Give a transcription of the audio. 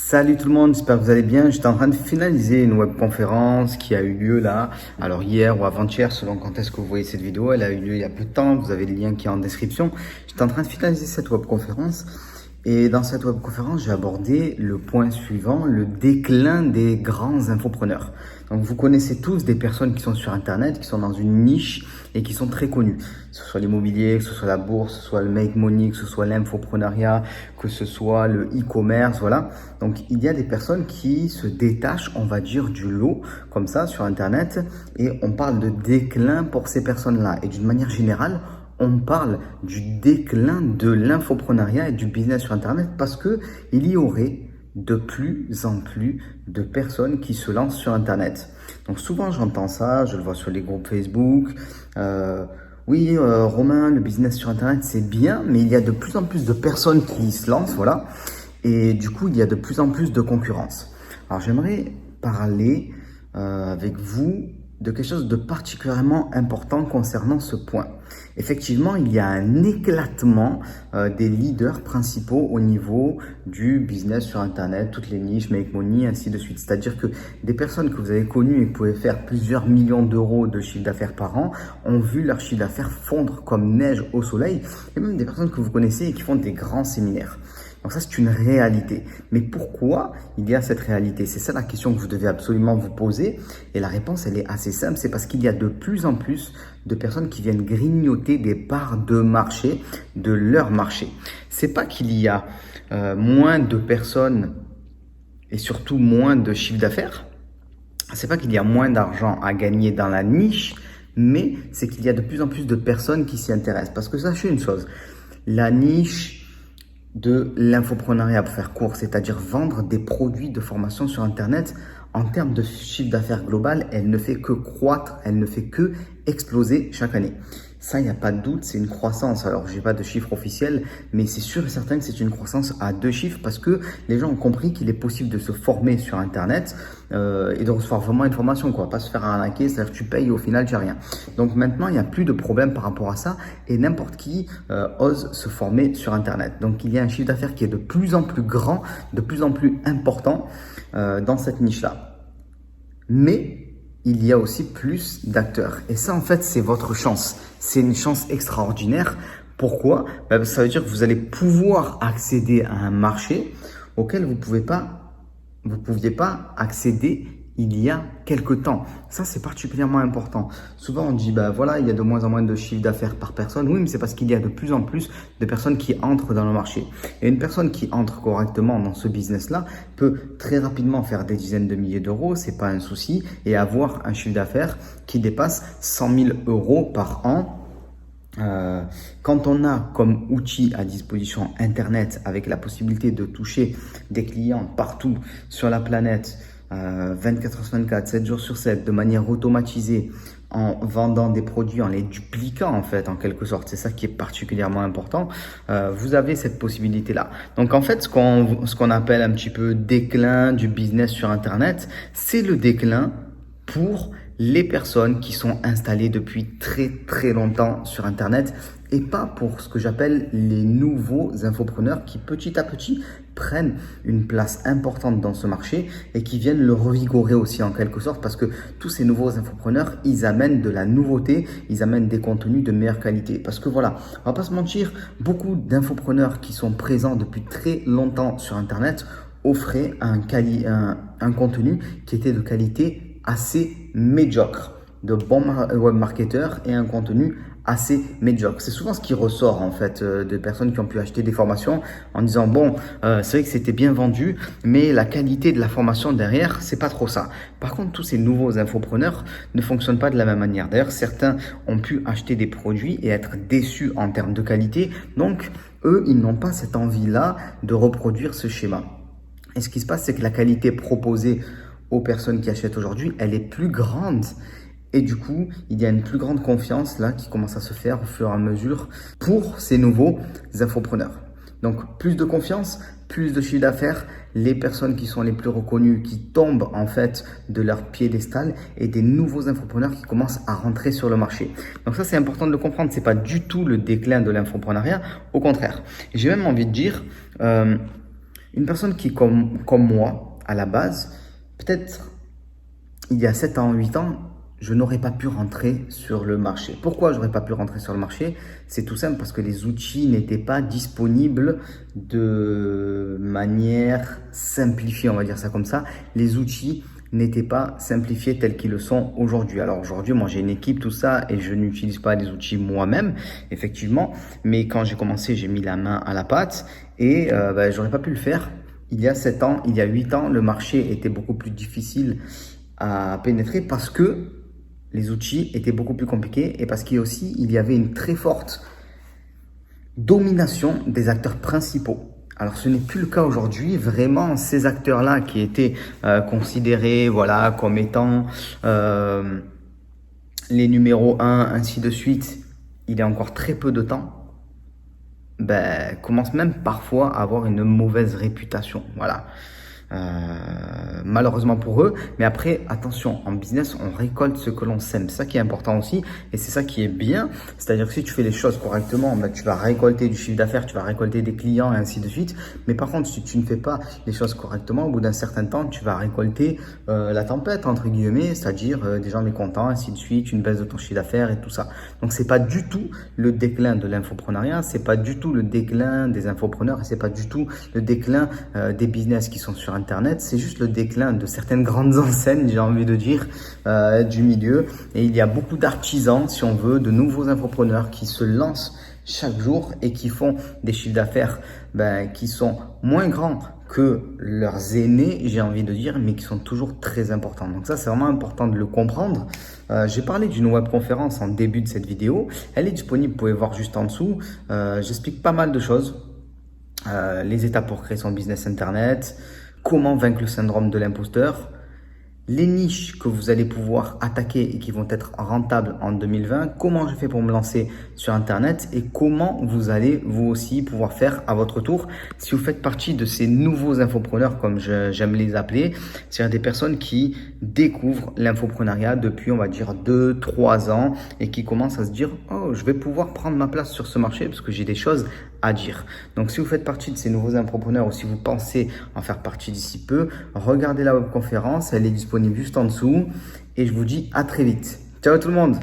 Salut tout le monde, j'espère que vous allez bien. J'étais en train de finaliser une webconférence qui a eu lieu là. Alors hier ou avant-hier, selon quand est-ce que vous voyez cette vidéo, elle a eu lieu il y a peu de temps. Vous avez le lien qui est en description. J'étais en train de finaliser cette webconférence. Et dans cette webconférence, j'ai abordé le point suivant, le déclin des grands infopreneurs. Donc vous connaissez tous des personnes qui sont sur Internet, qui sont dans une niche et qui sont très connues. Que ce soit l'immobilier, que ce soit la bourse, que ce soit le make money, que ce soit l'infoprenariat, que ce soit le e-commerce, voilà. Donc il y a des personnes qui se détachent, on va dire, du lot, comme ça, sur Internet. Et on parle de déclin pour ces personnes-là. Et d'une manière générale, on parle du déclin de l'infoprenariat et du business sur Internet parce que il y aurait de plus en plus de personnes qui se lancent sur Internet. Donc souvent j'entends ça, je le vois sur les groupes Facebook. Oui, Romain, le business sur Internet c'est bien, mais il y a de plus en plus de personnes qui se lancent, voilà. Et du coup, il y a de plus en plus de concurrence. Alors j'aimerais parler avec vous de quelque chose de particulièrement important concernant ce point. Effectivement, il y a un éclatement des leaders principaux au niveau du business sur Internet, toutes les niches, make money, ainsi de suite. C'est-à-dire que des personnes que vous avez connues et qui pouvaient faire plusieurs millions d'euros de chiffre d'affaires par an ont vu leur chiffre d'affaires fondre comme neige au soleil. Et même des personnes que vous connaissez et qui font des grands séminaires. Donc ça, c'est une réalité. Mais pourquoi il y a cette réalité? C'est ça la question que vous devez absolument vous poser. Et la réponse, elle est assez simple. C'est parce qu'il y a de plus en plus de personnes qui viennent grignoter des parts de marché, de leur marché. C'est pas qu'il y a moins de personnes et surtout moins de chiffre d'affaires. C'est pas qu'il y a moins d'argent à gagner dans la niche, mais c'est qu'il y a de plus en plus de personnes qui s'y intéressent. Parce que sachez une chose, la niche de l'infoprenariat, pour faire court, c'est-à-dire vendre des produits de formation sur Internet, en termes de chiffre d'affaires global, elle ne fait que croître, elle ne fait que exploser chaque année. Ça, il n'y a pas de doute, c'est une croissance. Alors, je n'ai pas de chiffre officiel, mais c'est sûr et certain que c'est une croissance à 2 chiffres parce que les gens ont compris qu'il est possible de se former sur Internet et de recevoir vraiment une formation, quoi. Pas se faire arnaquer, c'est-à-dire que tu payes et au final, tu n'as rien. Donc maintenant, il n'y a plus de problème par rapport à ça et n'importe qui ose se former sur Internet. Donc, il y a un chiffre d'affaires qui est de plus en plus grand, de plus en plus important dans cette niche-là. Mais il y a aussi plus d'acteurs. Et ça, en fait, c'est votre chance. C'est une chance extraordinaire. Pourquoi? Ça veut dire que vous allez pouvoir accéder à un marché auquel vous pouviez pas accéder il y a quelque temps. Ça, c'est particulièrement important. Souvent, on dit, voilà, il y a de moins en moins de chiffre d'affaires par personne. Oui, mais c'est parce qu'il y a de plus en plus de personnes qui entrent dans le marché. Et une personne qui entre correctement dans ce business-là peut très rapidement faire des dizaines de milliers d'euros, c'est pas un souci, et avoir un chiffre d'affaires qui dépasse 100 000 euros par an. Quand on a comme outil à disposition Internet avec la possibilité de toucher des clients partout sur la planète, 24 heures sur 24, 7 jours sur 7, de manière automatisée, en vendant des produits, en les dupliquant en fait, en quelque sorte. C'est ça qui est particulièrement important. Vous avez cette possibilité-là. Donc en fait, ce qu'on appelle un petit peu déclin du business sur Internet, c'est le déclin pour les personnes qui sont installées depuis très très longtemps sur Internet et pas pour ce que j'appelle les nouveaux infopreneurs qui petit à petit prennent une place importante dans ce marché et qui viennent le revigorer aussi en quelque sorte parce que tous ces nouveaux infopreneurs, ils amènent de la nouveauté, ils amènent des contenus de meilleure qualité. Parce que voilà, on va pas se mentir, beaucoup d'infopreneurs qui sont présents depuis très longtemps sur Internet offraient un contenu qui était de qualité assez médiocre, de bons web marketeurs et un contenu assez médiocre. C'est souvent ce qui ressort en fait de personnes qui ont pu acheter des formations en disant c'est vrai que c'était bien vendu, mais la qualité de la formation derrière, c'est pas trop ça. Par contre, tous ces nouveaux infopreneurs ne fonctionnent pas de la même manière. D'ailleurs, certains ont pu acheter des produits et être déçus en termes de qualité. Donc, eux, ils n'ont pas cette envie-là de reproduire ce schéma. Et ce qui se passe, c'est que la qualité proposée aux personnes qui achètent aujourd'hui, elle est plus grande. Et du coup, il y a une plus grande confiance là qui commence à se faire au fur et à mesure pour ces nouveaux infopreneurs. Donc, plus de confiance, plus de chiffre d'affaires, les personnes qui sont les plus reconnues, qui tombent en fait de leur piédestal et des nouveaux infopreneurs qui commencent à rentrer sur le marché. Donc ça, c'est important de le comprendre. C'est pas du tout le déclin de l'infoprenariat, au contraire. J'ai même envie de dire, Une personne qui, comme moi, à la base, peut-être il y a 7 ans, 8 ans, je n'aurais pas pu rentrer sur le marché. Pourquoi je n'aurais pas pu rentrer sur le marché? C'est tout simple parce que les outils n'étaient pas disponibles de manière simplifiée, on va dire ça comme ça. Les outils n'étaient pas simplifiés tels qu'ils le sont aujourd'hui. Alors aujourd'hui, moi j'ai une équipe, tout ça, et je n'utilise pas les outils moi-même, effectivement. Mais quand j'ai commencé, j'ai mis la main à la pâte et j'aurais pas pu le faire. Il y a 7 ans, il y a 8 ans, le marché était beaucoup plus difficile à pénétrer parce que les outils étaient beaucoup plus compliqués et parce qu'il y avait une très forte domination des acteurs principaux. Alors ce n'est plus le cas aujourd'hui. Vraiment, ces acteurs-là qui étaient considérés voilà, comme étant les numéros 1, ainsi de suite, il y a encore très peu de temps, commencent même parfois à avoir une mauvaise réputation. Voilà. Malheureusement pour eux, mais après attention, en business on récolte ce que l'on sème, c'est ça qui est important aussi et c'est ça qui est bien, c'est-à-dire que si tu fais les choses correctement, tu vas récolter du chiffre d'affaires, tu vas récolter des clients et ainsi de suite, mais par contre si tu ne fais pas les choses correctement, au bout d'un certain temps tu vas récolter la tempête entre guillemets, c'est-à-dire des gens mécontents, ainsi de suite, une baisse de ton chiffre d'affaires et tout ça. Donc c'est pas du tout le déclin de l'infoprenariat, c'est pas du tout le déclin des infopreneurs et c'est pas du tout le déclin des business qui sont sur Internet, c'est juste le déclin de certaines grandes enseignes, j'ai envie de dire, du milieu. Et il y a beaucoup d'artisans, si on veut, de nouveaux infopreneurs qui se lancent chaque jour et qui font des chiffres d'affaires qui sont moins grands que leurs aînés, j'ai envie de dire, mais qui sont toujours très importants. Donc ça, c'est vraiment important de le comprendre. J'ai parlé d'une webconférence en début de cette vidéo. Elle est disponible, vous pouvez voir juste en dessous. J'explique pas mal de choses. Les étapes pour créer son business Internet, comment vaincre le syndrome de l'imposteur, les niches que vous allez pouvoir attaquer et qui vont être rentables en 2020, comment je fais pour me lancer sur Internet et comment vous allez vous aussi pouvoir faire à votre tour si vous faites partie de ces nouveaux infopreneurs comme j'aime les appeler, c'est-à-dire des personnes qui découvrent l'infoprenariat depuis on va dire 2-3 ans et qui commencent à se dire « Oh, je vais pouvoir prendre ma place sur ce marché parce que j'ai des choses à dire ». Donc si vous faites partie de ces nouveaux infopreneurs ou si vous pensez en faire partie d'ici peu, regardez la webconférence, elle est disponible juste en dessous et je vous dis à très vite. Ciao tout le monde!